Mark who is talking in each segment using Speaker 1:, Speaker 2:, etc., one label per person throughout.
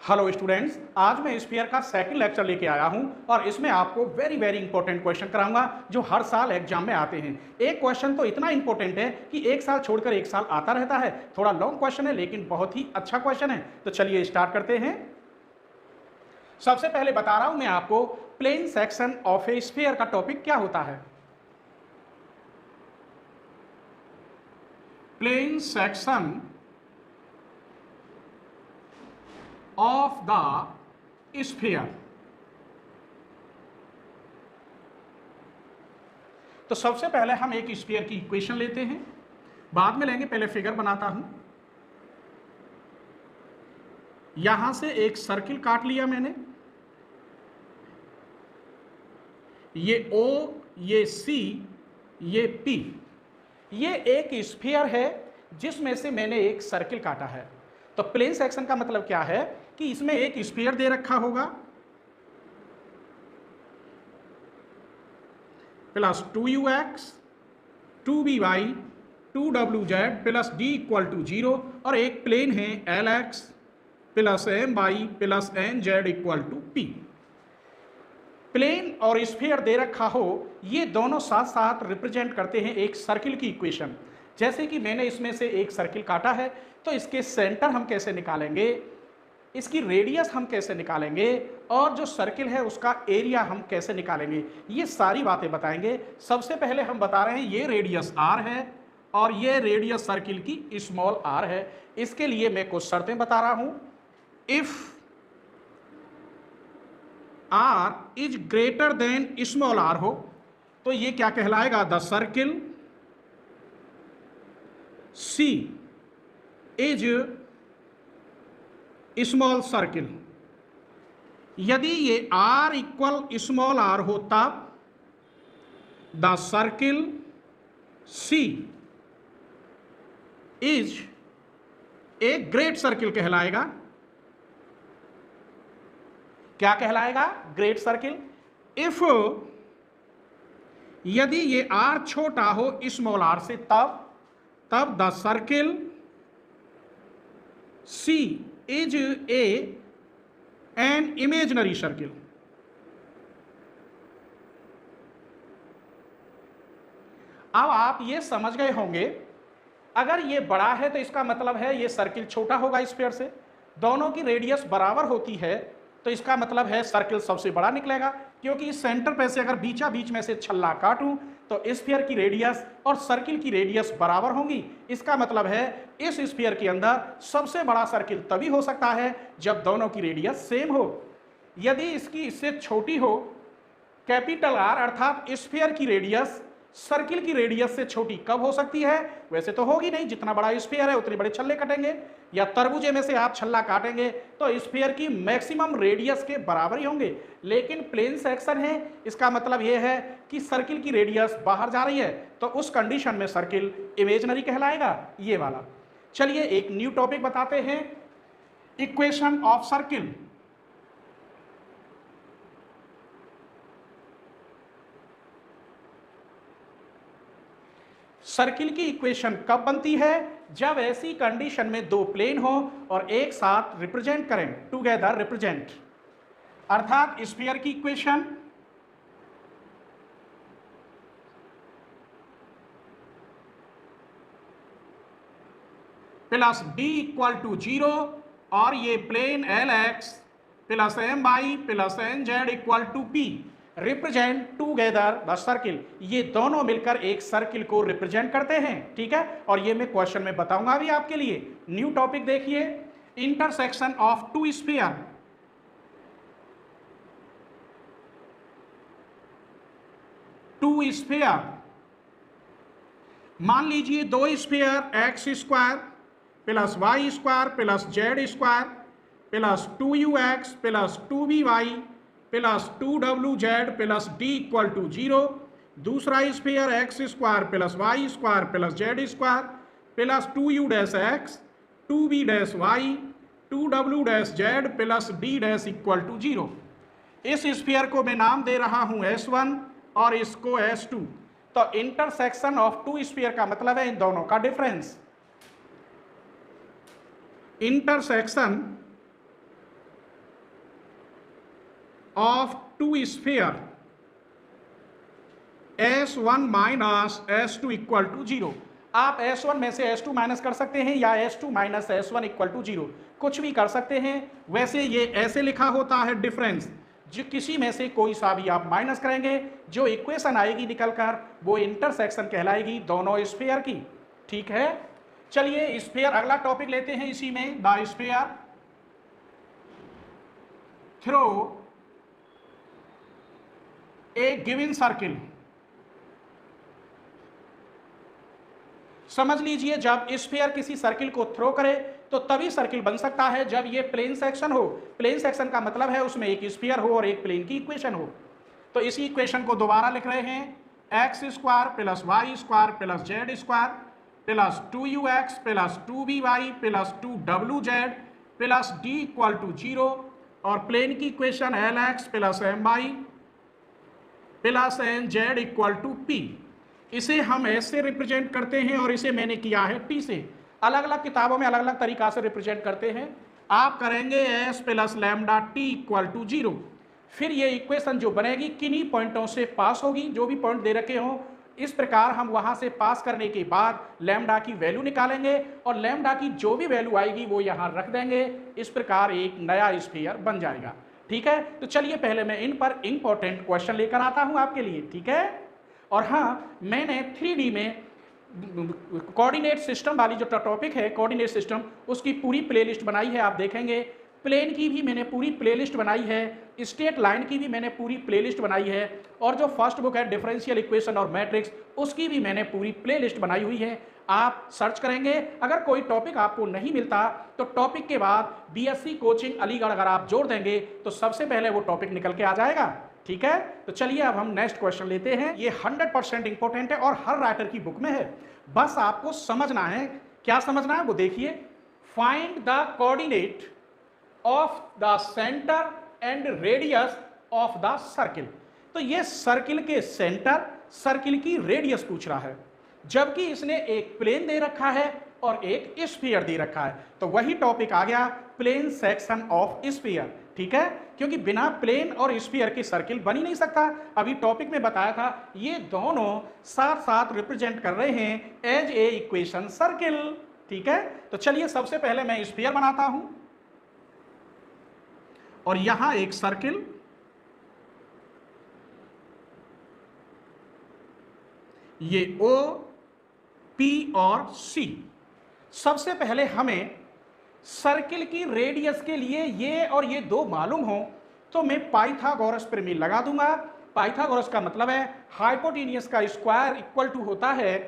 Speaker 1: Hello students, आज मैं sphere का सेकंड लेक्चर लेके आया हूं और इसमें आपको वेरी इंपॉर्टेंट क्वेश्चन कराऊंगा जो हर साल एग्जाम में आते हैं। एक क्वेश्चन तो इतना इंपॉर्टेंट है कि एक साल छोड़कर एक साल आता रहता है। थोड़ा लॉन्ग क्वेश्चन है लेकिन बहुत ही अच्छा क्वेश्चन है। तो चलिए स्टार्ट करते हैं। सबसे पहले बता रहा हूं मैं आपको plane section of a sphere का टॉपिक क्या होता है। Plane section of the sphere. तो सबसे पहले हम एक स्फीयर की इक्वेशन लेते हैं, बाद में लेंगे। पहले फिगर बनाता हूं। यहां से एक सर्किल काट लिया मैंने, ये O, ये C, ये P। ये एक स्फीयर है जिसमें से मैंने एक सर्किल काटा है। तो प्लेन सेक्शन का मतलब क्या है कि इसमें एक स्फीयर दे रखा होगा plus 2ux 2by 2wz plus d equal to 0 और एक प्लेन है lx plus my plus nz equal to p। Plane और स्फीयर दे रखा हो, ये दोनों साथ साथ रिप्रेजेंट करते हैं एक सर्किल की इक्वेशन। जैसे कि मैंने इसमें से एक सर्किल काटा है तो इसके सेंटर हम कैसे निकालेंगे, इसकी रेडियस हम कैसे निकालेंगे और जो सर्किल है उसका एरिया हम कैसे निकालेंगे, ये सारी बातें बताएंगे। सबसे पहले हम बता रहे हैं ये रेडियस r है और ये रेडियस सर्किल की स्मॉल r है। इसके लिए मैं कुछ शर्तें बता रहा हूं। If r is greater than small r हो तो ये क्या कहलाएगा, the circle C is small circle. यदि ये R इक्वल स्मॉल r हो तब the circle C is a great circle कहलाएगा। क्या कहलाएगा, ग्रेट सर्किल। इफ यदि ये R छोटा हो स्मॉल r से तब the circle C is an imaginary circle. अब आप ये समझ गए होंगे, अगर ये बड़ा है तो इसका मतलब है ये सर्किल छोटा होगा स्फीयर से। दोनों की रेडियस बराबर होती है तो इसका मतलब है सर्किल सबसे बड़ा निकलेगा, क्योंकि इस सेंटर पे से अगर बीचा बीच में से छल्ला काटूं तो स्फीयर की रेडियस और सर्किल की रेडियस बराबर होंगी। इसका मतलब है इस स्फीयर के अंदर सबसे बड़ा सर्किल तभी हो सकता है जब दोनों की रेडियस सेम हो। यदि इसकी इससे छोटी हो, कैपिटल R अर्थात स्फीयर की रेडियस सर्किल की रेडियस से छोटी कब हो सकती है, वैसे तो होगी नहीं। जितना बड़ा स्फीयर है उतने बड़े छल्ले कटेंगे, या तरबूजे में से आप छल्ला काटेंगे तो स्फीयर की मैक्सिमम रेडियस के बराबर ही होंगे। लेकिन प्लेन सेक्शन है, इसका मतलब यह है कि सर्किल की रेडियस बाहर जा रही है, तो उस कंडीशन में सर्किल इमेजिनरी कहलाएगा, ये वाला। चलिए एक न्यू टॉपिक बताते हैं, इक्वेशन ऑफ सर्किल। सर्किल की इक्वेशन कब बनती है, जब ऐसी कंडीशन में दो प्लेन हो और एक साथ रिप्रेजेंट करें, टुगेदर रिप्रेजेंट। अर्थात स्फीयर की equation plus d equal to 0 और ये plane lx plus my plus nz equal to p represent together the circle. ये दोनों मिलकर एक सर्किल को रिप्रेजेंट करते हैं, ठीक है। और ये मैं क्वेश्चन में बताऊंगा भी आपके लिए। न्यू टॉपिक देखिए, intersection of two sphere. Two sphere, मान लीजिए दो sphere x square plus Y square plus Z square plus 2ux plus 2by plus 2wz plus d equal to 0। दूसरा sphere x square plus Y square plus Z square plus 2u dash X 2b dash Y 2w dash Z plus d dash equal to 0। इस sphere को मैं नाम दे रहा हूं S1 और इसको S2। तो इंटरसेक्शन ऑफ टू स्फीयर का मतलब है इन दोनों का difference. Intersection of two sphere S1 minus S2 equal to 0। आप S1 में से S2 माइनस कर सकते हैं या S2 minus S1 equal to 0, कुछ भी कर सकते हैं। वैसे ये ऐसे लिखा होता है डिफरेंस, जो किसी में से कोई सा भी आप माइनस करेंगे, जो इक्वेशन आएगी निकलकर वो इंटरसेक्शन कहलाएगी दोनों स्फीयर की। ठीक है, चलिए स्फीयर अगला टॉपिक लेते हैं इसी में, the sphere through a given circle. समझ लीजिए, जब स्फीयर किसी सर्किल को थ्रो करे तो तभी सर्किल बन सकता है जब ये प्लेन सेक्शन हो। प्लेन सेक्शन का मतलब है उसमें एक स्फीयर हो और एक प्लेन की इक्वेशन हो। तो इसी इक्वेशन को दोबारा लिख रहे हैं, X square plus Y square plus Z square plus 2ux plus 2by plus 2wz plus d equal to 0, और प्लेन की equation lx plus my plus nz equal to p। इसे हम ऐसे रिप्रेजेंट करते हैं और इसे मैंने किया है टी से। अलग अलग किताबों में अलग अलग तरीका से रिप्रेजेंट करते हैं। आप करेंगे S plus lambda T equal to 0। फिर ये इक्वेशन जो बनेगी किन्हीं पॉइंटों से पास होगी, जो भी पॉइंट दे रखे हों। इस प्रकार हम वहां से पास करने के बाद लैम्डा की वैल्यू निकालेंगे और लैम्डा की जो भी वैल्यू आएगी वो यहाँ रख देंगे। इस प्रकार एक नया स्फीयर बन जाएगा। ठीक है, तो चलिए पहले मैं इन पर इंपॉर्टेंट क्वेश्चन लेकर आता हूँ आपके लिए। ठीक है, और हाँ, मैंने 3D में कोऑर्डिनेट सिस्टम वाली जो टॉपिक है, कोऑर्डिनेट सिस्टम, उसकी पूरी प्लेलिस्ट बनाई है। आप देखेंगे प्लेन की भी मैंने पूरी प्लेलिस्ट बनाई है, स्ट्रेट लाइन की भी मैंने पूरी प्लेलिस्ट बनाई है, और जो फर्स्ट बुक है डिफरेंशियल इक्वेशन और मैट्रिक्स, उसकी भी मैंने पूरी प्लेलिस्ट बनाई हुई है। आप सर्च करेंगे, अगर कोई टॉपिक आपको नहीं मिलता तो टॉपिक के बाद BSc कोचिंग अलीगढ़ अगर आप जोड़ देंगे तो सबसे पहले वो टॉपिक निकल के आ जाएगा। ठीक है, तो चलिए अब हम नेक्स्ट क्वेश्चन लेते हैं। ये 100% इंपॉर्टेंट है और हर राइटर की बुक में है, बस आपको समझना है। क्या समझना है वो देखिए। Find the coordinate of the centre and radius of the circle. तो ये सर्किल के सेंटर, सर्किल की रेडियस पूछ रहा है, जबकि इसने एक प्लेन दे रखा है और एक स्फीयर दे रखा है। तो वही टॉपिक आ गया, प्लेन सेक्शन ऑफ स्फीयर। ठीक है, क्योंकि बिना प्लेन और स्फीयर के सर्किल बन ही नहीं सकता। अभी टॉपिक में बताया था, ये दोनों साथ साथ रिप्रेजेंट कर रहे हैं एज ए इक्वेशन सर्किल। ठीक है, तो चलिए सबसे पहले मैं स्फीयर बनाता हूं और यहां एक सर्किल, ये O, P और C। सबसे पहले हमें सर्किल की रेडियस के लिए ये और ये दो मालूम हो तो मैं पाइथागोरस प्रमेय लगा दूंगा। पाइथागोरस का मतलब है हाइपोटेनियस का स्क्वायर इक्वल टू होता है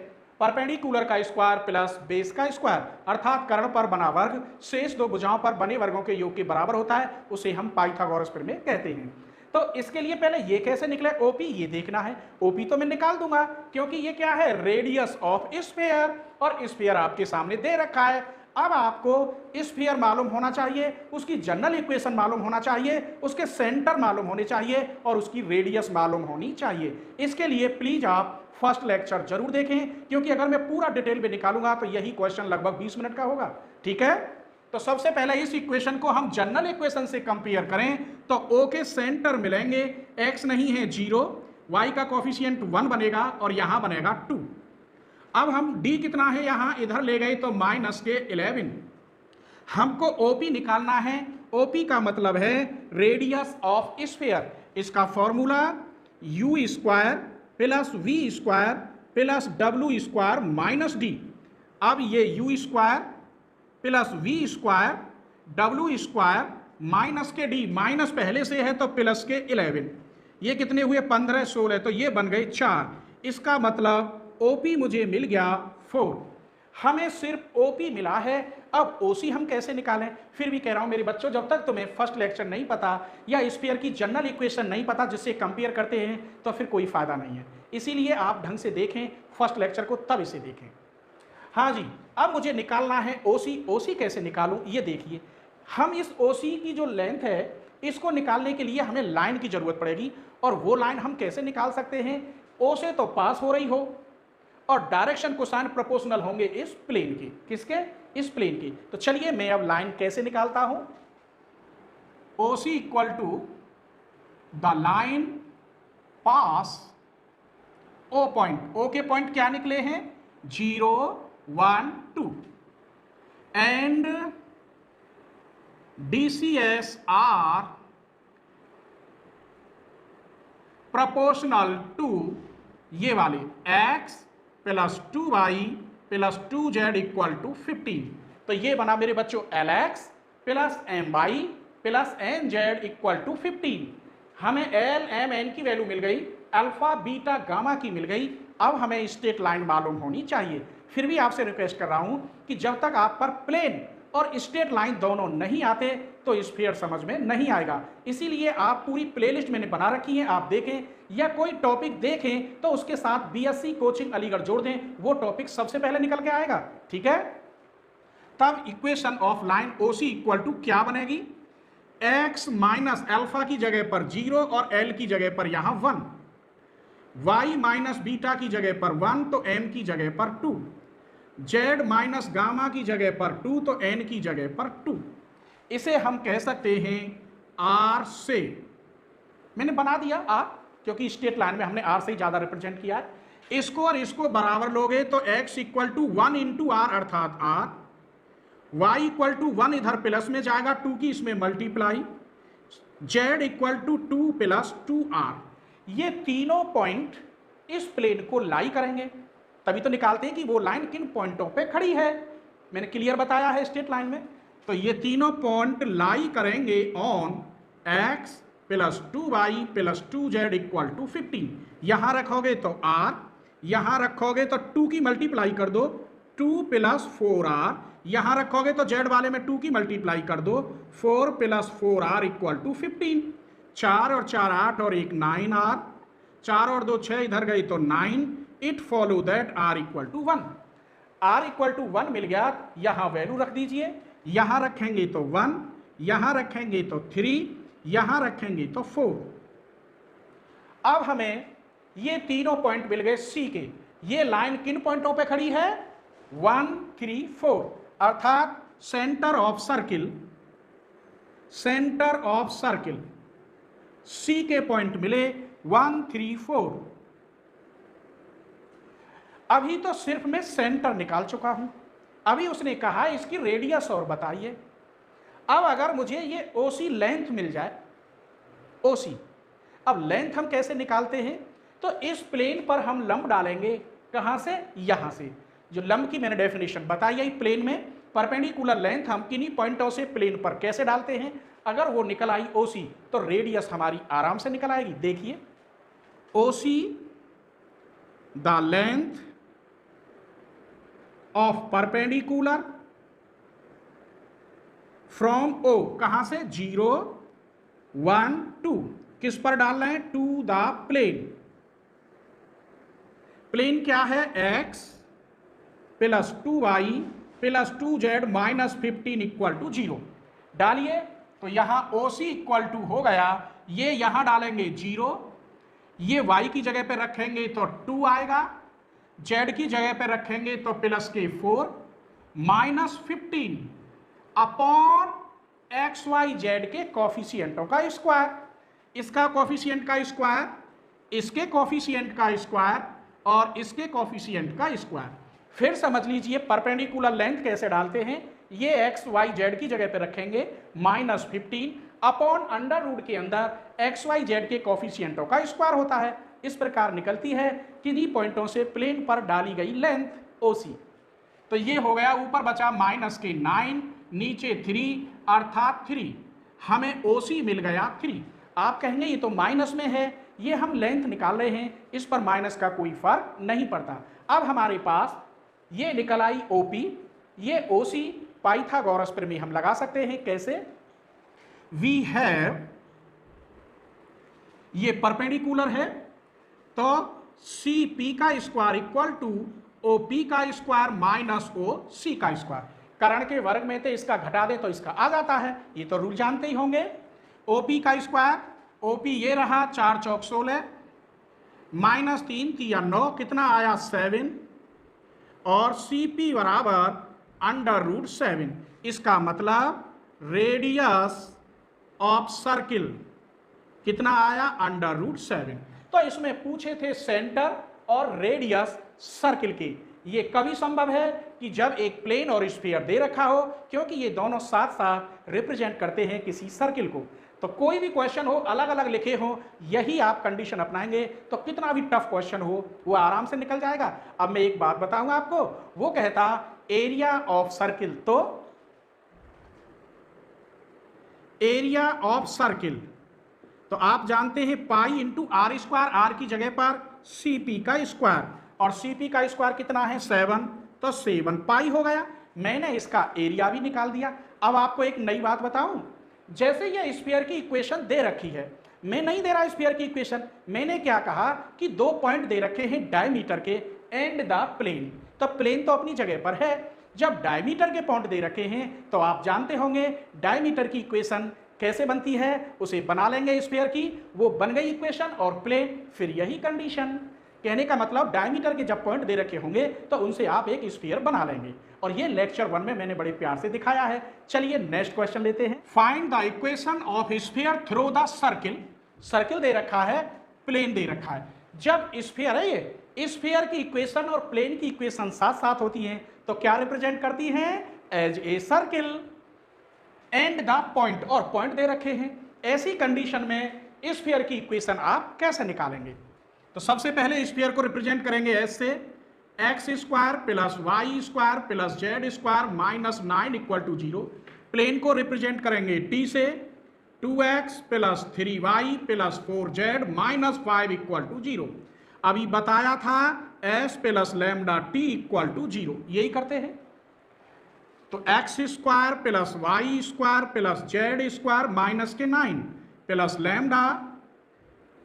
Speaker 1: परपेंडिकुलर का स्क्वायर प्लस बेस का स्क्वायर, अर्थात कर्ण पर बना वर्ग शेष दो भुजाओं पर बने वर्गों के योग के बराबर होता है, उसे हम पाइथागोरस प्रमेय कहते हैं। तो इसके लिए पहले ये कैसे निकले OP, ये देखना है। OP तो मैं निकाल दूंगा क्योंकि ये क्या है, रेडियस ऑफ स्फीयर, और स्फीयर आपके सामने दे रखा है। अब आपको स्फीयर मालूम होना चाहिए, उसकी जनरल इक्वेशन मालूम होना चाहिए, उसके सेंटर मालूम होने चाहिए और उसकी रेडियस मालूम होनी चाहिए। इसके लिए प्लीज आप फर्स्ट लेक्चर जरूर देखें, क्योंकि अगर मैं पूरा डिटेल में निकालूंगा तो यही क्वेश्चन लगभग 20 मिनट का होगा। ठीक है, तो सबसे पहले इस इक्वेशन को हम जनरल इक्वेशन से कंपेयर करें तो O के सेंटर मिलेंगे, x नहीं है 0, y का कोफिशिएंट 1 बनेगा और यहां बनेगा 2। अब हम d कितना है यहां इधर ले गए तो माइनस के 11। हमको OP निकालना है। OP का मतलब है रेडियस ऑफ स्फीयर। इसका formula u square plus v square plus w square minus d। अब ये u square plus v square w square minus के d, माइनस पहले से है तो प्लस के 11, ये कितने हुए 15, 16, तो ये बन गए 4। इसका मतलब OP मुझे मिल गया 4। हमें सिर्फ OP मिला है। अब OC हम कैसे निकालें? फिर भी कह रहा हूं मेरे बच्चों, जब तक तुम्हें फर्स्ट लेक्चर नहीं पता या स्फीयर की जनरल इक्वेशन नहीं पता जिससे कंपेयर करते हैं तो फिर कोई फायदा नहीं है। इसीलिए आप ढंग से देखें फर्स्ट लेक्चर को, तब इसे देखें। हाँ जी, अब मुझे निकालना है OC। OC कैसे निकालूं ये देखिए। हम इस OC की जो लेंथ है इसको निकालने के लिए हमें लाइन की जरूरत पड़ेगी, और वो लाइन हम कैसे निकाल सकते हैं? O से तो पास हो रही हो और डायरेक्शन कोसाइन प्रोपोर्शनल होंगे इस प्लेन के। किसके? इस प्लेन के। तो चलिए मैं अब लाइन कैसे निकालता हूं। OC equal to the line pass O point, O के पॉइंट क्या निकले हैं 0 1 2 and DCS are proportional to ये वाले x plus 2y plus 2z equal to 15। तो ये बना मेरे बच्चों LX plus My plus NZ equal to 15। हमें L M N की वैल्यू मिल गई, अल्फा बीटा गामा की मिल गई। अब हमें स्ट्रेट लाइन मालूम होनी चाहिए। फिर भी आपसे रिक्वेस्ट कर रहा हूं कि जब तक आप पर प्लेन और स्ट्रेट लाइन दोनों नहीं आते तो स्फीयर समझ में नहीं आएगा। इसीलिए आप पूरी प्लेलिस्ट मैंने बना रखी है, आप देखें या कोई टॉपिक देखें तो उसके साथ BSc कोचिंग अलीगढ़ जोड़ दें, वो टॉपिक सबसे पहले निकल के आएगा। ठीक है, तब equation of line OC equal to क्या बनेगी, x माइनस अल्फा की जगह पर 0 और L की जगह पर यहां 1, y माइनस बीटा की जगह पर 1 तो m की जगह पर 2, z माइनस गामा की जगह पर 2 तो n की जगह पर 2। इसे हम कह सकते हैं r से, मैंने बना दिया r क्योंकि स्ट्रेट लाइन में हमने r से ही ज्यादा रिप्रेजेंट किया है। इसको और इसको बराबर लोगे तो x equal to 1 into r अर्थात r, y इक्वल टू 1 इधर प्लस में जाएगा 2 की इसमें multiply, z equal to 2 plus 2r। ये तीनों पॉइंट इस प्लेन को लाई करेंगे, तभी तो निकालते हैं कि वो लाइन किन पॉइंटों पे खड़ी है। मैंने क्लियर बताया है स्ट्रेट लाइन में। तो ये तीनों पॉइंट लाई करेंगे on x plus 2y plus 2z equal to 15। यहां रखोगे तो r, यहां रखोगे तो 2 की मल्टीप्लाई कर दो 2 प्लस 4r, यहां रखोगे तो z वाले में 2 की मल्टीप्लाई कर दो 4 प्लस 4r इक्वल टू 15। 4 और 4 8 और 1 9r, 4 और 2 6 इधर गई तो 9। It follow that r equal to 1। r equal to 1 मिल गया, यहां वैल्यू रख दीजिए, यहां रखेंगे तो 1, यहां रखेंगे तो 3, यहां रखेंगे तो 4। अब हमें ये तीनों पॉइंट मिल गए C के। ये लाइन किन पॉइंटों पे खड़ी है 1 3 4, अर्थात centre of circle, centre of circle C के पॉइंट मिले 1 3 4। अभी तो सिर्फ मैं सेंटर निकाल चुका हूं, अभी उसने कहा इसकी रेडियस और बताइए। अब अगर मुझे ये OC लेंथ मिल जाए, OC, अब लेंथ हम कैसे निकालते हैं, तो इस प्लेन पर हम लंब डालेंगे, कहां से, यहां से। जो लंब की मैंने डेफिनेशन बताई है, प्लेन में परपेंडिकुलर लेंथ हम किन्हीं पॉइंटों से प्लेन पर कैसे डालते हैं। अगर वो निकल आई OC तो रेडियस हमारी आराम से निकल आएगी। देखिए OC the length of perpendicular from O, कहां से 0 1 2, किस पर डाल रहे हैं, टू द प्लेन। प्लेन क्या है x plus 2y plus 2z minus 15 equal to 0 डालिए। तो यहां OC इक्वल टू हो गया, ये यहां डालेंगे 0, ये y की जगह पे रखेंगे तो 2 आएगा, z की जगह पे रखेंगे तो प्लस के 4 माइनस 15 अपॉन XYZ के कॉफिशिएंटों का स्क्वायर, इसका कॉफिशिएंट का स्क्वायर, इसके कॉफिशिएंट का स्क्वायर और इसके कॉफिशिएंट का स्क्वायर। फिर समझ लीजिए परपेंडिकुलर लेंथ कैसे डालते हैं। ये XYZ की जगह पे रखेंगे माइनस 15 अपॉन अंडर रूट के अंदर XYZ के कॉफिशिएंटों का स्क्वायर होता है। इस प्रकार निकलती है किन्हीं पॉइंटों से प्लेन पर डाली गई लेंथ OC। तो ये हो गया, ऊपर बचा माइनस के 9, नीचे 3 अर्थात 3, हमें OC मिल गया 3। आप कहेंगे ये तो माइनस में है, ये हम लेंथ निकाल रहे हैं, इस पर माइनस का कोई फर्क नहीं पड़ता। अब हमारे पास ये निकल आई OP, ये OC पाइथागोरस प्रमेय हम लगा सकते हैं। कैसे, वी हैव, ये परपेंडिकुलर है तो CP का स्क्वायर इक्वल टू OP का स्क्वायर माइनस OC का स्क्वायर। कर्ण के वर्ग में तो इसका घटा दे तो इसका आ जाता है, ये तो रूल जानते ही होंगे। OP का स्क्वायर, OP ये रहा 4 चौक 16 माइनस 3 3 9, कितना आया 7 और CP बराबर अंडर रूट 7। इसका मतलब रेडियस ऑफ सर्किल कितना आया √7। तो इसमें पूछे थे सेंटर और रेडियस सर्किल की। ये कभी संभव है कि जब एक प्लेन और स्फीयर दे रखा हो, क्योंकि ये दोनों साथ साथ रिप्रेजेंट करते हैं किसी सर्किल को। तो कोई भी क्वेश्चन हो, अलग अलग लिखे हो, यही आप कंडीशन अपनाएंगे तो कितना भी टफ क्वेश्चन हो वो आराम से निकल जाएगा। अब मैं एक बात बताऊंगा आपको, वो कहता एरिया ऑफ सर्किल, तो एरिया ऑफ सर्किल तो आप जानते हैं pi into R square, R की जगह पर CP का स्क्वायर, और CP का स्क्वायर कितना है 7, तो 7 पाई हो गया। मैंने इसका एरिया भी निकाल दिया। अब आपको एक नई बात बताऊं, जैसे ये स्फीयर की इक्वेशन दे रखी है, मैं नहीं दे रहा स्फीयर की इक्वेशन, मैंने क्या कहा कि 2 पॉइंट दे रखे हैं डायमीटर के एंड द प्लेन। तो प्लेन तो अपनी जगह पर है, जब डायमीटर के पॉइंट दे रखे हैं तो आप जानते होंगे डायमीटर की इक्वेशन कैसे बनती है, उसे बना लेंगे स्फीयर की, वो बन गई इक्वेशन और प्लेन, फिर यही कंडीशन। कहने का मतलब डायमीटर के जब पॉइंट दे रखे होंगे तो उनसे आप एक स्फीयर बना लेंगे, और ये लेक्चर 1 में मैंने बड़े प्यार से दिखाया है। चलिए नेक्स्ट क्वेश्चन लेते हैं। Find the equation of sphere through the circle. Circle दे रखा है, प्लेन दे रखा है। जब स्फीयर है, ये स्फीयर की इक्वेशन और प्लेन की इक्वेशन साथ साथ होती हैं तो क्या रिप्रेजेंट करती हैं, as a circle and the point, और पॉइंट दे रखे हैं। ऐसी कंडीशन में स्फीयर की इक्वेशन आप कैसे निकालेंगे? तो सबसे पहले स्फीयर को रिप्रेजेंट करेंगे ऐसे, x square plus Y square plus Z square minus 9 equal to 0। Plane को रिप्रेजेंट करेंगे t से, 2x plus 3y plus 4z minus 5 equal to 0। अभी बताया था s plus lambda t equal to 0, यही करते हैं। तो x square plus Y square plus Z square minus के 9 plus lambda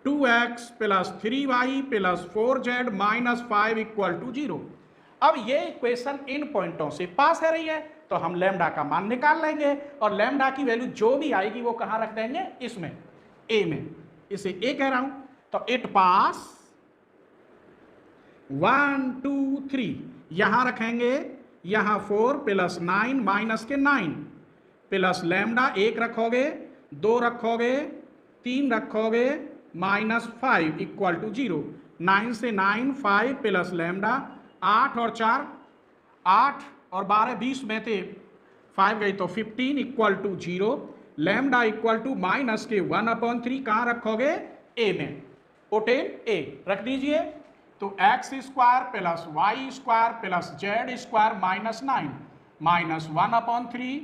Speaker 1: 2x plus 3y plus 4z minus 5 equal to 0। अब ये इक्वेशन इन पॉइंटों से पास है रही है तो हम लैम्डा का मान निकाल लेंगे, और लैम्डा की वैल्यू जो भी आएगी वो कहाँ रख देंगे, इसमें a में, इसे a कह रहा हूं। तो इट पास 1 2 3, यहां रखेंगे, यहां 4 प्लस 9 माइनस के 9 प्लस लैम्डा 1 रखोगे, 2 रखोगे, 3 रखोगे, माइनस 5 इक्वल टू 0। 9 से 9 5 प्लस लैम्डा 8 और 4 8 और 12 20 में थे 5 गई तो 15 equal to 0। Lambda equal to minus के 1/3 कहाँ रखोगे, a में, ओटेन a रख दीजिए। तो x square plus Y square plus Z square minus 9 minus 1/3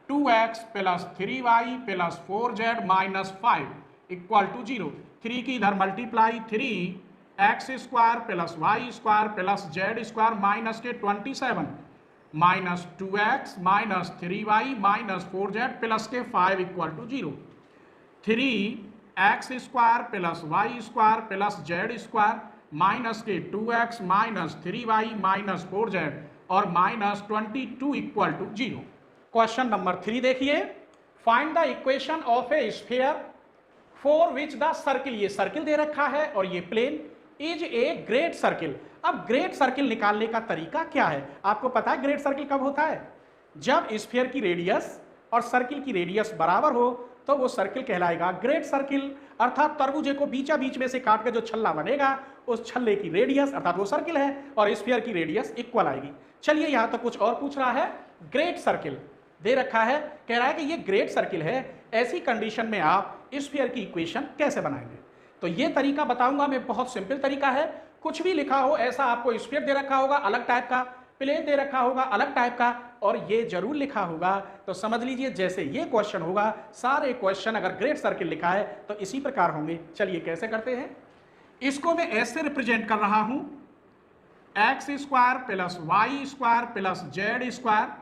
Speaker 1: 2x plus 3y plus 4z minus 5 equal to 0। 3 की इधर multiply, 3x square plus Y square plus Z square minus के 27 minus 2x minus 3y minus 4z plus के 5 equal to 0। 3x square plus Y square plus Z square minus के 2x minus 3y minus 4z और minus 22 equal to 0। Question number 3 देखिए, find the equation of a sphere for which the circle, ये circle दे रखा है और ये plane is a great circle. अब ग्रेट सर्किल निकालने का तरीका क्या है? आपको पता है ग्रेट सर्किल कब होता है? जब स्फीयर की रेडियस और सर्किल की रेडियस बराबर हो तो वो सर्किल कहलाएगा ग्रेट सर्किल। अर्थात तरबूजे को बीचा बीच में से काट के जो छल्ला बनेगा उस छल्ले की रेडियस अर्थात वो सर्किल है और स्फीयर की रेडियस इक्वल आएगी। चलिए यहां तो कुछ और पूछ रहा है, ग्रेट सर्किल दे रखा है, कह रहा है कि ये ग्रेट सर्किल है। ऐसी कंडीशन में आप स्फीयर की इक्वेशन कैसे बनाएंगे? तो ये तरीका बताऊंगा मैं, बहुत सिंपल तरीका है। कुछ भी लिखा हो ऐसा, आपको स्फीयर दे रखा होगा अलग टाइप का, प्लेन दे रखा होगा अलग टाइप का, और ये जरूर लिखा होगा तो समझ लीजिए जैसे ये क्वेश्चन होगा सारे क्वेश्चन अगर ग्रेट सर्किल लिखा है तो इसी प्रकार होंगे। चलिए कैसे करते हैं, इसको मैं ऐसे रिप्रेजेंट कर रहा हूं, x square plus Y square plus Z square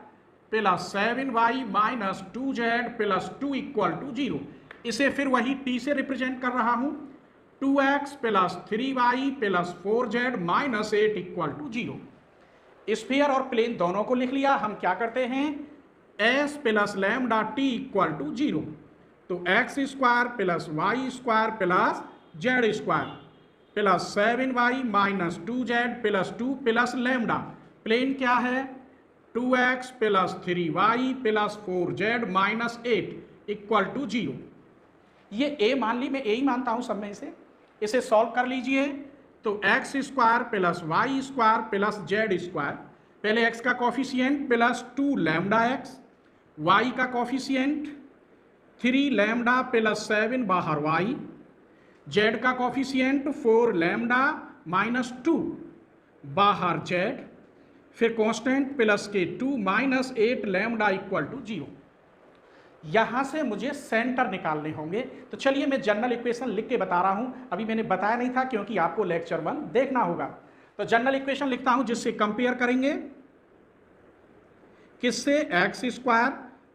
Speaker 1: plus 7y minus 2z plus 2 equal to 0। इसे फिर वही t से रिप्रेजेंट कर रहा हूं, 2x plus 3y plus 4z minus 8 equal to 0। Sphere और प्लेन दोनों को लिख लिया। हम क्या करते हैं, s plus lambda t equal to 0। तो x square plus Y square plus Z square plus 7y minus 2z plus 2 plus lambda, plane क्या है 2x plus 3y plus 4z minus 8 equal to 0। ये ए मान ली, मैं ए ही मानता हूं सब में इसे सॉल्व कर लीजिए। तो x square plus Y square plus Z square, पहले एक्स का coefficient plus 2 lambda X, Y का कॉफिशिएंट 3 लैम्डा प्लस 7 बाहर वाई, जेड का कॉफिशिएंट 4 लैम्डा माइनस 2 बाहर जेड, फिर कांस्टेंट प्लस के 2 माइनस 8 लैम्डा इक्वल टू 0। यहां से मुझे सेंटर निकालने होंगे। तो चलिए मैं जनरल इक्वेशन लिख के बता रहा हूं, अभी मैंने बताया नहीं था क्योंकि आपको लेक्चर 1 देखना होगा। तो जनरल इक्वेशन लिखता हूं जिससे कंपेयर करेंगे, किससे, X square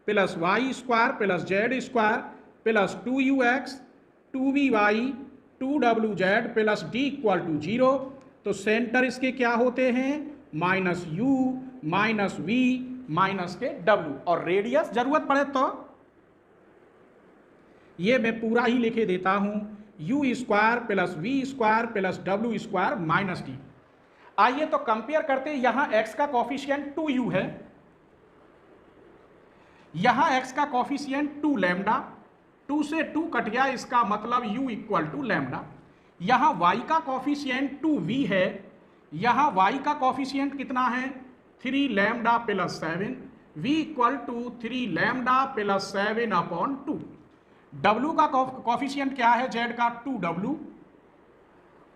Speaker 1: plus Y square plus Z square plus 2ux 2vy 2wz plus D equal to 0। तो सेंटर इसके क्या होते हैं, minus U minus V minus के डब्ल्यू, और रेडियस जरूरत पड़े तो ये मैं पूरा ही लिखे देता हूं, U square plus V square plus W square minus D. आइए तो कंपेयर करते हैं। यहां x का कॉफिशिएंट 2u है, यहां x का कॉफिशिएंट 2 लैम्डा, 2 से 2 कट गया, इसका मतलब u इक्वल टू लैम्डा। यहां y का कॉफिशिएंट 2v है, यहां y का कॉफिशिएंट कितना है, 3 lambda plus 7, v equal to 3 lambda plus 7 upon 2। w का कॉफिशिएंट क्या है, z का 2w,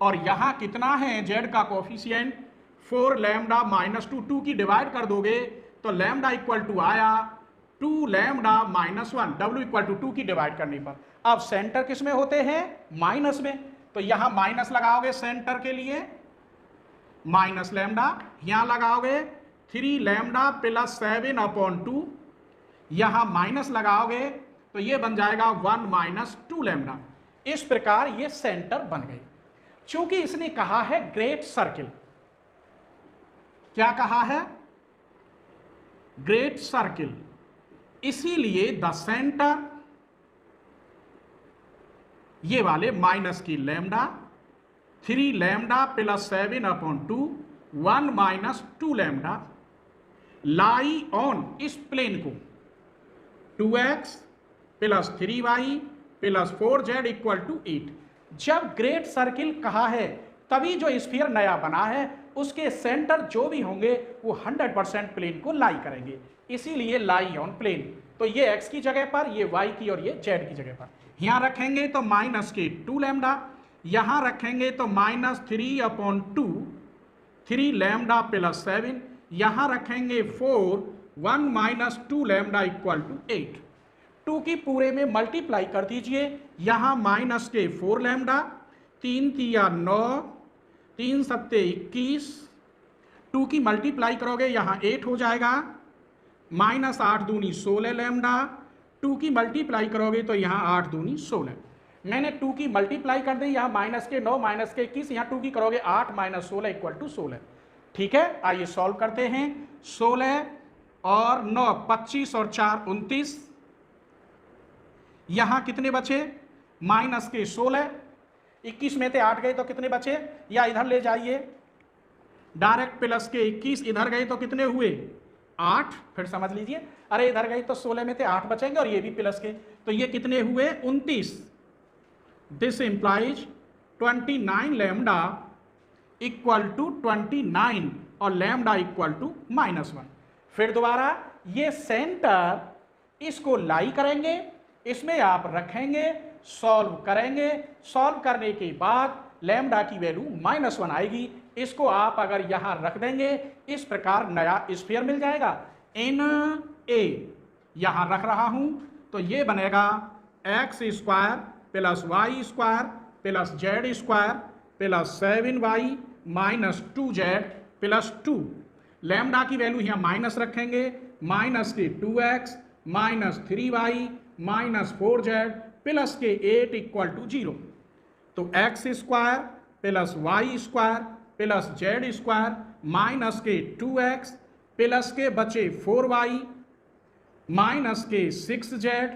Speaker 1: और यहां कितना है z का कॉफिशिएंट 4 लैम्डा माइनस 2, 2 की डिवाइड कर दोगे तो लैम्डा इक्वल टू आया 2 lambda minus 1, w equal to 2 की डिवाइड करने पर। अब सेंटर किस में होते हैं, माइनस में, तो यहां माइनस लगाओगे सेंटर के लिए, माइनस लैम्डा, यहां लगाओगे 3 लैम्डा प्लस 7 अपॉन 2, यहां माइनस लगाओगे तो ये बन जाएगा 1 माइनस 2 लैम्डा। इस प्रकार ये सेंटर बन गई। चूंकि इसने कहा है ग्रेट सर्किल, क्या कहा है, ग्रेट सर्किल, इसीलिए द सेंटर, ये वाले माइनस की lambda 3 lambda plus 7 upon 2 1 minus 2 lambda lie on इस प्लेन को 2x plus 3y plus 4z equal to 8। जब ग्रेट सर्किल कहा है तभी जो स्फीयर नया बना है उसके सेंटर जो भी होंगे वो 100% प्लेन को लाई करेंगे, इसीलिए लाई ऑन प्लेन। तो ये x की जगह पर, ये y की और ये z की जगह पर। यहां रखेंगे तो माइनस के 2 लैम्डा, यहां रखेंगे तो माइनस 3 अपॉन 2 3 लैम्डा प्लस 7, यहां रखेंगे 4 1 माइनस 2 लैम्डा इक्वल टू 8। 2 की पूरे में मल्टीप्लाई कर दीजिए, यहां माइनस के 4 लैम्डा, 3 तिया 9, 3 सत्ते 21, 2 की मल्टीप्लाई करोगे यहां 8 हो जाएगा, माइनस 8 दूनी 16 लैम्डा, 2 की मल्टीप्लाई करोगे तो यहाँ 8 दूनी 16। मैंने 2 की मल्टीप्लाई कर दी, यहाँ माइनस के 9 माइनस के 21, यहाँ 2 की करोगे 8 माइनस 16 इक्वल टू 16। ठीक है, आइए सॉल्व करते हैं। 16 और 9 25 और 4 29, यहाँ कितने बचे, माइनस के 16, 21 में से 8 गए तो कितने बचे, या इधर ले जाइए डायरेक्ट, प्लस के 21 इधर गए तो कितने हुए 8, फिर समझ लीजिए, अरे इधर गई तो 16 में से 8 बचेंगे और ये भी प्लस के, तो ये कितने हुए 29। This implies 29 lambda equal to 29 और लैम्डा इक्वल टू -1। फिर दोबारा ये सेंटर, इसको लाई करेंगे, इसमें आप रखेंगे, सॉल्व करेंगे, सॉल्व करने के बाद लैम्डा की वैल्यू -1 आएगी, इसको आप अगर यहां रख देंगे इस प्रकार नया स्फीयर मिल जाएगा। इन ए यहां रख रहा हूं तो ये बनेगा X square plus Y square plus Z square plus 7y minus 2z plus 2। Lambda की वैल्यू यहां माइनस रखेंगे, माइनस के 2x minus 3y minus 4z plus के 8 इक्वल टू 0। तो x square plus Y square plus Z square minus के 2x plus के बचे 4y minus के 6z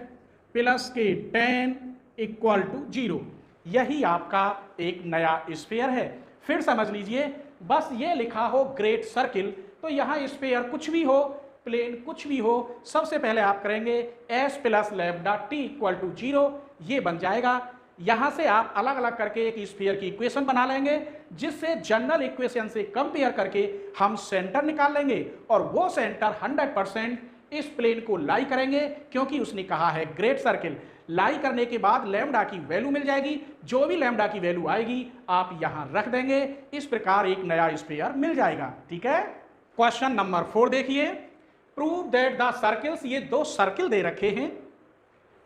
Speaker 1: प्लस के 10 इक्वल टू 0। यही आपका एक नया स्फीयर है। फिर समझ लीजिए, बस ये लिखा हो ग्रेट सर्किल, तो यहाँ स्फीयर कुछ भी हो, प्लेन कुछ भी हो, सबसे पहले आप करेंगे s plus lambda t equal to 0, ये बन जाएगा। यहां से आप अलग अलग करके एक स्फीयर की इक्वेशन बना लेंगे, जिससे जनरल इक्वेशन से कंपेयर करके हम सेंटर निकाल लेंगे, और वो सेंटर 100% इस प्लेन को लाई करेंगे, क्योंकि उसने कहा है ग्रेट सर्किल। लाई करने के बाद लैम्डा की वैल्यू मिल जाएगी, जो भी लैम्डा की वैल्यू आएगी आप यहां रख देंगे, इस प्रकार एक नया स्फीयर मिल जाएगा। ठीक है, क्वेश्चन नंबर 4 देखिए, प्रूव दैट द सर्किल्स, ये दो सर्किल दे रखे हैं,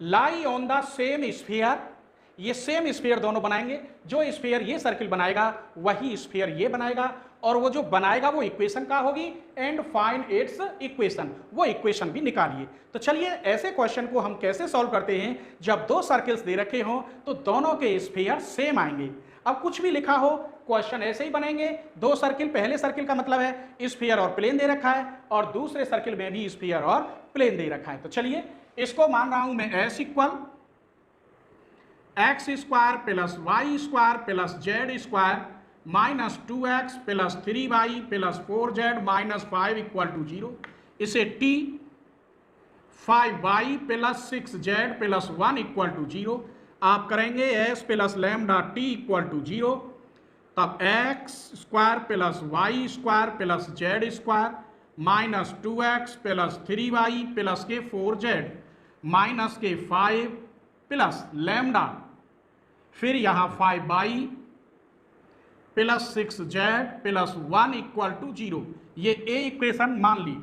Speaker 1: लाई ऑन द सेम स्फीयर, ये सेम स्फीयर दोनों बनाएंगे, जो स्फीयर ये सर्किल बनाएगा वही स्फीयर ये बनाएगा, और वो जो बनाएगा वो इक्वेशन का होगी, एंड फाइंड इट्स इक्वेशन, वो इक्वेशन भी निकालिए। तो चलिए ऐसे क्वेश्चन को हम कैसे सॉल्व करते हैं, जब दो सर्किल्स दे रखे हों तो दोनों के स्फीयर सेम आएंगे। अब कुछ भी लिखा हो क्वेश्चन ऐसे ही बनेंगे, दो सर्किल, पहले सर्किल का मतलब है स्फीयर और प्लेन दे रखा है, और दूसरे सर्किल में भी स्फीयर और प्लेन दे रखा है। तो चलिए इसको मान रहा हूं मैं s equal x square plus Y square plus Z square minus 2x plus 3y plus 4z minus 5 equal to 0, इसे t 5y plus 6z plus 1 equal to 0 आप करेंगे s plus lambda t equal to 0, तब x square plus Y square plus Z square minus 2x plus 3y plus के 4z minus के 5 plus lambda, फिर यहां 5y plus 6z plus 1 equal to 0, ये ए equation मान ली।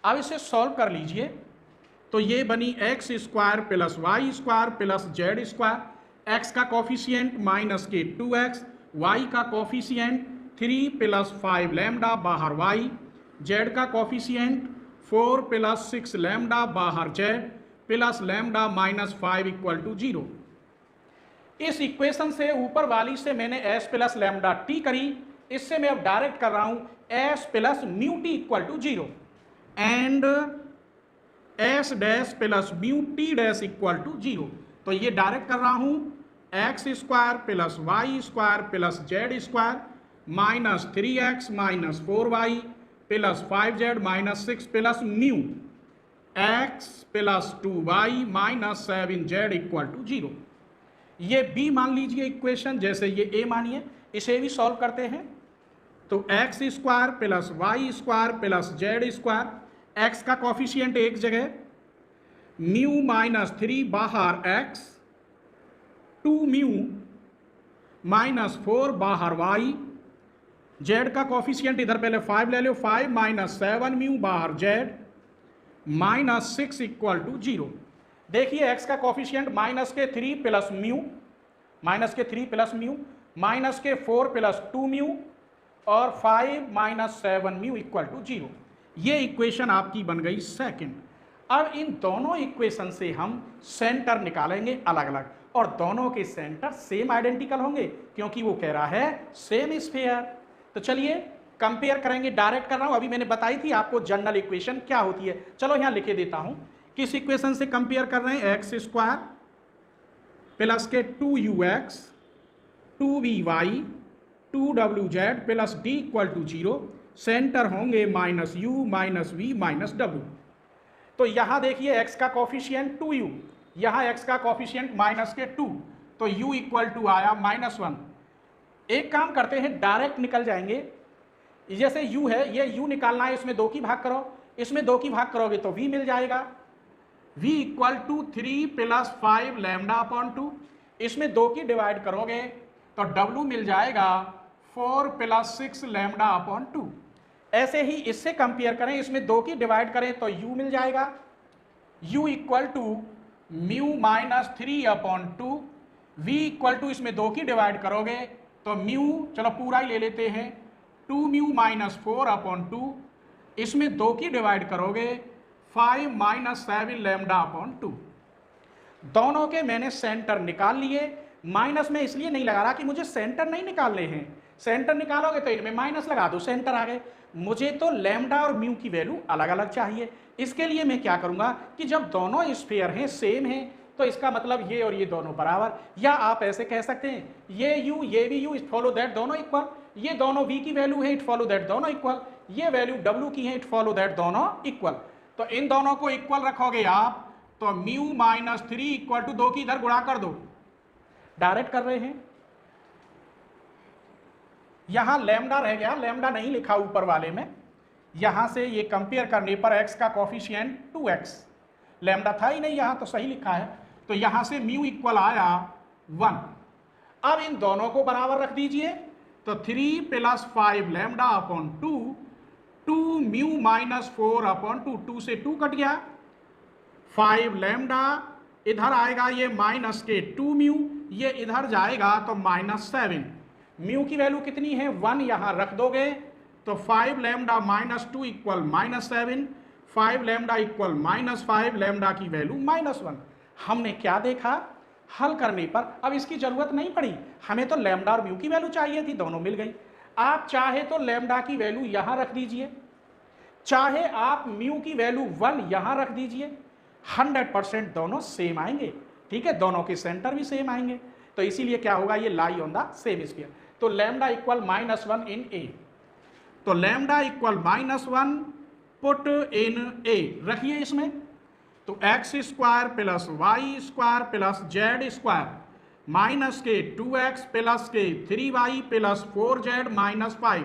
Speaker 1: अब इसे सॉल्व कर लीजिए, तो ये बनी x square plus Y square plus Z square, x का कॉफिशिएंट माइनस के 2x, वाई का कॉफिशिएंट 3 प्लस 5 लैम्डा बाहर y, जेड का कॉफिशिएंट 4 प्लस 6 लैम्डा बाहर z plus lambda minus 5 equal to 0। इस इक्वेशन से ऊपर वाली से मैंने s प्लस लैम्डा टी करी, इससे मैं अब डायरेक्ट कर रहा हूं s plus mu T equal to 0 and s dash plus mu T dash equal to 0। तो ये डायरेक्ट कर रहा हूं x square plus Y square plus Z square minus 3x minus 4y plus 5z minus 6 plus mu x plus 2y minus 7z equal to 0। ये b मान लीजिए equation, जैसे ये a मानिए, इसे भी सॉल्व करते हैं। तो x square plus Y square plus Z square, x का कॉफिशिएंट एक जगह, म्यू माइनस 3 बाहर x, 2 म्यू माइनस 4 बाहर y, जेड का कॉफिशिएंट इधर पहले 5 ले लो, 5 माइनस 7 म्यू बाहर जेड माइनस 6 इक्वल टू 0। देखिए एक्स का कॉफिशिएंट माइनस के 3 प्लस म्यू, माइनस के 3 प्लस म्यू, माइनस के 4 प्लस 2 म्यू, और 5 माइनस 7 म्यू इक्वल टू 0। ये इक्वेशन आपकी बन गई सेकंड। अब इन दोनों इक्वेशन से हम सेंटर निकालेंगे अलग अलग, और दोनों के सेंटर सेम आइडेंटिकल होंगे, क्योंकि वो कह रहा है सेम स्फीयर। तो चलिए कंपेयर करेंगे, डायरेक्ट कर रहा हूं, अभी मैंने बताई थी आपको जनरल इक्वेशन क्या होती है। चलो यहां लिखे देता हूं, किस इक्वेशन से कंपेयर कर रहे हैं, एक्स स्क्वायर प्लस के 2ux 2vy 2wz plus D equal to 0, centre होंगे minus U minus V minus W. तो यहां देखिए एक्स का कॉफिशिएंट 2u, यहां एक्स का कॉफिशिएंट माइनस के 2, तो u इक्वल टू आया -1। एक काम करते हैं, डायरेक्ट निकल जाएंगे, जैसे u है, ये u निकालना है, इसमें 2 की भाग करो, इसमें 2 की भाग करोगे तो v मिल जाएगा, v equal to 3 plus 5 lambda upon 2, इसमें 2 की डिवाइड करोगे तो w मिल जाएगा 4 प्लस 6 लैम्डा अपॉन 2। ऐसे ही इससे कंपेयर करें, इसमें 2 की डिवाइड करें तो u मिल जाएगा, u equal to mu minus 3 upon 2, v equal to इसमें 2 की डिवाइड करोगे तो म्यू, चलो पूरा ही ले लेते हैं, 2 म्यू माइनस 4 अपॉन 2, इसमें 2 की डिवाइड करोगे 5 माइनस 7 लैम्डा अपॉन 2। दोनों के मैंने सेंटर निकाल लिए। माइनस में इसलिए नहीं लगा रहा कि मुझे सेंटर नहीं निकालने हैं, सेंटर निकालोगे तो इनमें माइनस लगा दो, सेंटर आ गए। मुझे तो लैम्डा और म्यू की वैल्यू अलग अलग चाहिए। इसके लिए मैं क्या करूंगा कि जब दोनों स्फीयर हैं, सेम हैं, तो इसका मतलब ये और ये दोनों बराबर, या आप ऐसे कह सकते हैं ये u ये भी u, इट फॉलो दैट दोनों इक्वल, ये दोनों v की वैल्यू है, इट फॉलो दैट दोनों इक्वल, ये वैल्यू W की है, इट फॉलो दैट दोनों इक्वल। तो इन दोनों को इक्वल रखोगे आप तो म्यू माइनस 3 इक्वल टू 2 की इधर गुणा कर दो, डायरेक्ट कर रहे हैं। यहां लैम्डा रह गया, लैम्डा नहीं लिखा ऊपर वाले में, यहां से ये कंपेयर करने पर x का कोफिशिएंट 2x, लैम्डा था ही नहीं, यहां तो सही लिखा है, तो यहां से म्यू इक्वल आया 1। अब इन दोनों को बराबर रख दीजिए, तो 3 plus 5 lambda upon 2, 2 mu minus 4 upon 2, 2 से 2 कट गया, 5 लैम्डा, इधर आएगा ये माइनस के 2 म्यू, ये इधर जाएगा तो माइनस 7। म्यू की वैल्यू कितनी है 1, यहां रख दोगे तो 5 lambda minus 2 equal minus 7, 5 lambda equal minus 5, lambda की वैल्यू माइनस 1। हमने क्या देखा, हल करने पर अब इसकी जरूरत नहीं पड़ी, हमें तो लैम्डा और म्यू की वैल्यू चाहिए थी, दोनों मिल गई। आप चाहे तो लैम्डा की वैल्यू यहां रख दीजिए, चाहे आप म्यू की वैल्यू 1 यहां रख दीजिए, 100% दोनों सेम आएंगे, ठीक है, दोनों के सेंटर भी सेम आएंगे, तो इसीलिए क्या होगा, ये lie on the same sphere. तो लैम्डा इक्वल -1 इन ए, तो lambda equal -1 put in A रखिए इसमें, तो x square plus Y square plus Z square minus के 2x प्लस के 3y plus 4z minus 5,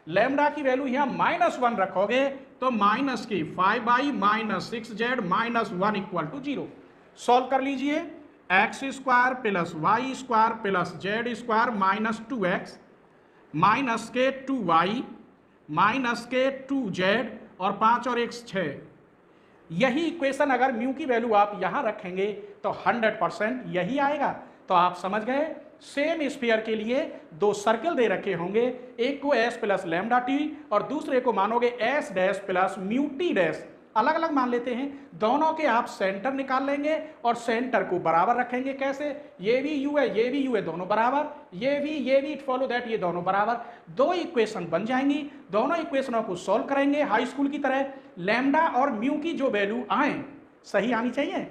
Speaker 1: lambda की वैल्यू यहाँ -1 रखोगे तो माइनस के 5y minus 6z minus 1 equal to 0। Solve कर लीजिए, x square plus Y square plus Z square minus 2x minus के 2y माइनस के 2z और 5 और 1 6। यही इक्वेशन अगर म्यू की वैल्यू आप यहां रखेंगे तो 100% यही आएगा। तो आप समझ गए, सेम स्फीयर के लिए दो सर्कल दे रखे होंगे, एक को s प्लस लैम्डा टी और दूसरे को मानोगे s dash plus mu T dash, अलग अलग मान लेते हैं, दोनों के आप सेंटर निकाल लेंगे और सेंटर को बराबर रखेंगे। कैसे, ये भी u है ये भी u है, दोनों बराबर, ये भी इट फॉलो दैट, ये दोनों बराबर, दो इक्वेशन बन जाएंगी। दोनों इक्वेशनों को सॉल्व करेंगे हाई स्कूल की तरह, लैम्डा और म्यू की जो वैल्यू आए सही आनी चाहिए,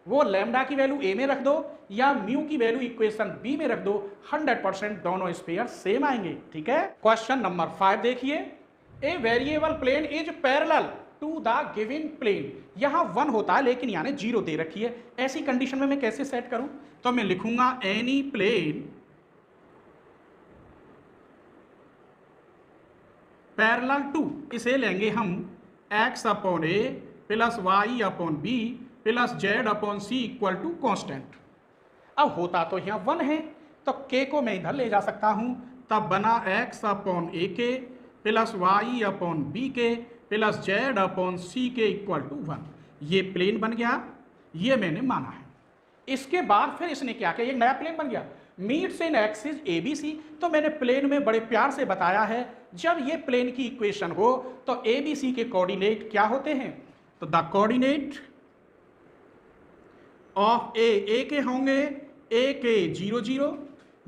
Speaker 1: वो लैम्डा की वैल्यू ए में रख दो या म्यू की वैल्यू इक्वेशन बी में रख दो, 100% दोनों स्फीयर सेम आएंगे, ठीक है। क्वेश्चन नंबर 5 देखिए, a variable plane is parallel to the given plane, यहां 1 होता है लेकिन यानी 0 दे रखी है, ऐसी कंडीशन में मैं कैसे सेट करूं, तो मैं लिखूंगा एनी प्लेन पैरेलल टू, इसे लेंगे हम x upon A plus y upon B plus z upon C equal to constant. अब होता तो यहाँ 1 है तो k को मैं इधर ले जा सकता हूं, तब बना x अपॉन ए के प्लस वाई अपॉन बी के प्लस जेड अपॉन सी के इक्वल टू 1। ये प्लेन बन गया, ये मैंने माना है। इसके बाद फिर इसने क्या किया, एक नया प्लेन बन गया, meets in axis A B C. तो मैंने प्लेन में बड़े प्यार से बताया है, जब ये प्लेन की इक्वेशन हो तो ए बी सी के कोऑर्डिनेट क्या होते हैं, तो द कोऑर्डिनेट ऑफ ए के होंगे ए के 0 0,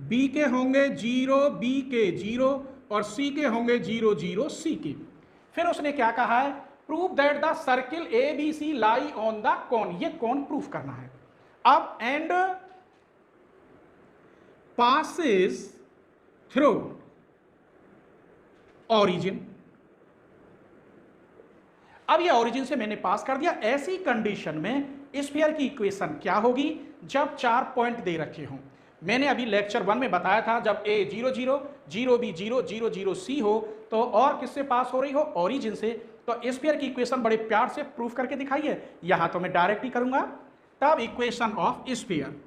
Speaker 1: बी के होंगे 0 बी के 0 और सी के होंगे 0 0 सी के। फिर उसने क्या कहा है, prove that the circle A B C lie on the cone, ये कोन प्रूफ करना है। अब एंड passes through origin, अब ये origin से मैंने पास कर दिया। ऐसी कंडीशन में स्फीयर की इक्वेशन क्या होगी, जब 4 पॉइंट दे रखे हों। मैंने अभी लेक्चर 1 में बताया था, जब a 0 0 0 b 0 0 0 c हो तो और किससे पास हो रही हो, ओरिजिन से। तो स्फीयर की इक्वेशन बड़े प्यार से प्रूफ करके दिखाइए, यहां तो मैं डायरेक्ट ही करूंगा। तब equation of sphere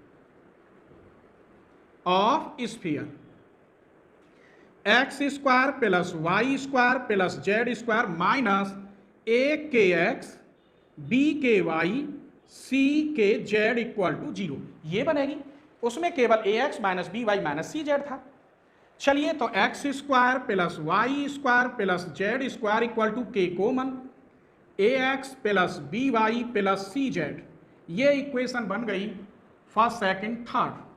Speaker 1: x square plus Y square plus Z square minus a k x b k y c k z equal to 0, ये बनेगी। उसमें केवल a x minus b y minus c z था। चलिए, तो x square plus Y square plus Z square equal to k common, a x plus b y plus C z, ये equation बन गई फर्स्ट सेकंड थर्ड।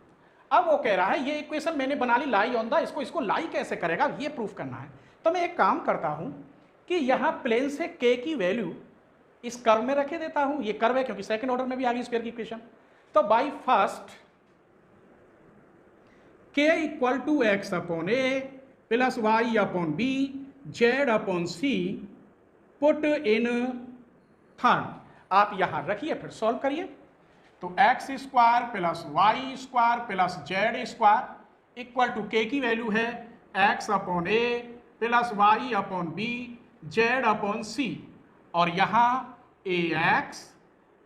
Speaker 1: अब वो कह रहा है ये इक्वेशन मैंने बना ली लाई ऑन द, इसको लाई कैसे करेगा, ये प्रूफ करना है। तो मैं एक काम करता हूं कि यहां प्लेन से k की वैल्यू इस कर्व में रखे देता हूं, ये कर्व है क्योंकि सेकंड ऑर्डर में भी आ गई स्फीयर की इक्वेशन। तो by first k equal to x upon A plus y upon b z upon c put in third. आप यहां रखिए फिर सॉल्व करिए। तो x square plus Y square plus Z square equal to k की value है x upon ए plus y upon b z upon c, और यहां a x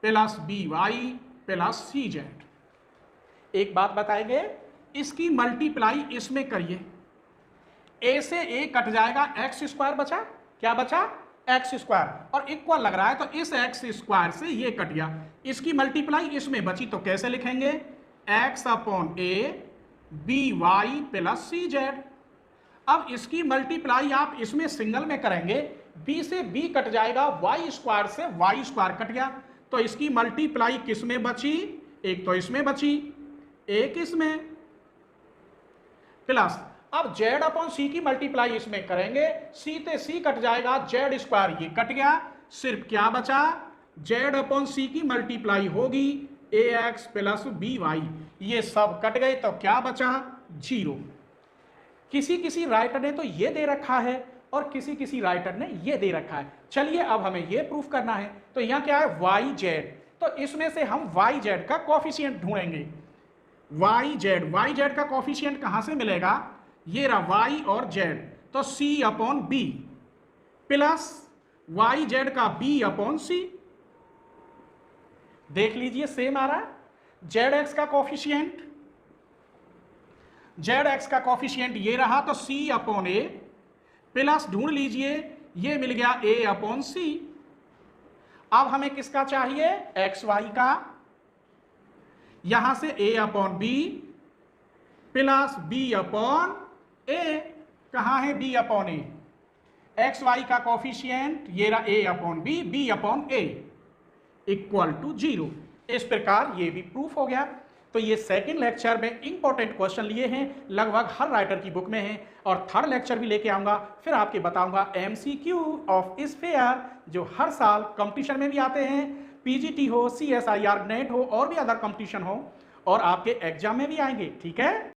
Speaker 1: plus b y plus C z. एक बात बताएंगे, इसकी मल्टीप्लाई इसमें करिए, ए से ए कट जाएगा, एक्स स्क्वायर बचा, क्या बचा एक्स स्क्वायर, और इक्वल लग रहा है तो इस एक्स स्क्वायर से ये कट गया, इसकी मल्टीप्लाई इसमें बची, तो कैसे लिखेंगे x upon A B y plus C z. अब इसकी मल्टीप्लाई आप इसमें सिंगल में करेंगे, बी से बी कट जाएगा, वाई स्क्वायर से वाई स्क्वायर कट गया, तो इसकी मल्टीप्लाई किस में बची, एक तो इसमें बची एक इसमें, प्लस अब जेड अपॉन सी की मल्टीप्लाई इसमें करेंगे, सी से सी कट जाएगा, जेड स्क्वायर ये कट गया, सिर्फ क्या बचा जेड अपॉन सी की मल्टीप्लाई होगी ए एक्स प्लस बी वाई, ये सब कट गए तो क्या बचा जीरो। किसी किसी राइटर ने तो ये दे रखा है और किसी किसी राइटर ने ये दे रखा है। चलिए अब हमें ये प्रूफ करना है, तो यहां क्या है वाई जेड, तो इसमें से हम वाई जेड का कॉफिशिएंट ढूंढेंगे। वाई जेड का कॉफिशिएंट कहां से मिलेगा, ये रहा वाई और जेड, तो c upon B plus y Z का बी अपॉन सी। देख लीजिए सेम आ रहा है। जेड एक्स का कॉफिशिएंट, जेड एक्स का कॉफिशिएंट ये रहा, तो सी अपॉन ए प्लस ढूंढ लीजिए, ये मिल गया ए अपॉन सी। अब हमें किसका चाहिए एक्स वाई का, यहां से a upon B plus b upon a, कहां है b upon a, x Y का कॉफिशिएंट ये रहा a upon b, b upon a equal to zero. इस प्रकार ये भी प्रूफ हो गया। तो ये सेकंड लेक्चर में इंपॉर्टेंट क्वेश्चन लिए हैं, लगभग हर राइटर की बुक में है, और थर्ड लेक्चर भी लेके आऊंगा, फिर आपके बताऊंगा एमसीक्यू ऑफ स्फीयर, जो हर साल कंपटीशन में भी आते हैं, पीजीटी हो, सीएसआईआर नेट हो और भी अदर कंपटीशन हो, और आपके एग्जाम में भी आएंगे। ठीक है।